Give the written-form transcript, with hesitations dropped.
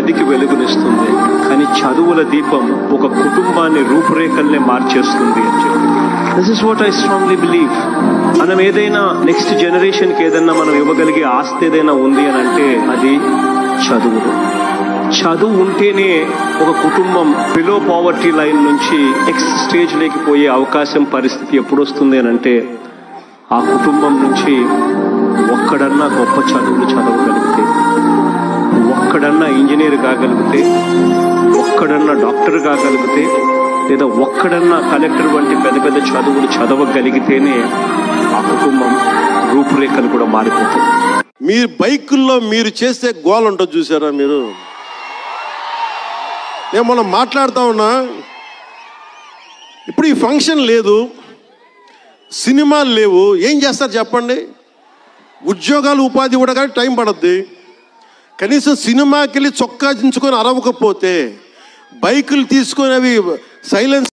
గదికి వెలుగునిస్తుంది, కానీ చదువుల దీపం ఒక కుటుంబాన్ని రూపురేఖల్నే మార్చేస్తుంది అని చెప్పి. This is what I strongly believe. మనం ఏదైనా నెక్స్ట్ జనరేషన్కి ఏదైనా మనం ఇవ్వగలిగే ఆస్తి ఏదైనా ఉంది అని అంటే అది చదువులు. చదువు ఉంటేనే ఒక కుటుంబం బిలో పావర్టీ లైన్ నుంచి నెక్స్ట్ స్టేజ్ లేకపోయే అవకాశం, పరిస్థితి ఎప్పుడు వస్తుంది అని అంటే ఆ కుటుంబం నుంచి ఒక్కడన్నా గొప్ప చదువులు చదవగలిగితే, ఒక్కడన్నా ఇంజనీర్ కాగలిగితే, ఒక్కడన్నా డాక్టర్ కాగలిగితే, లేదా ఒక్కడన్నా కలెక్టర్ వంటి పెద్ద పెద్ద చదువులు చదవగలిగితేనే ఆ కుటుంబం రూపురేఖలు కూడా మారిపోతాయి. మీరు బైకుల్లో మీరు చేసే గోల్ ఉంటుంది చూసారా మీరు? నేను మనం మాట్లాడుతూ ఉన్నా, ఇప్పుడు ఈ ఫంక్షన్ లేదు, సినిమాలు లేవు, ఏం చేస్తారు చెప్పండి? ఉద్యోగాలు ఉపాధి కూడా కానీ టైం పడుద్ది. కనీసం సినిమాకి వెళ్ళి చొక్కా దించుకొని అరవకపోతే, బైకులు తీసుకొని అవి సైలెన్స్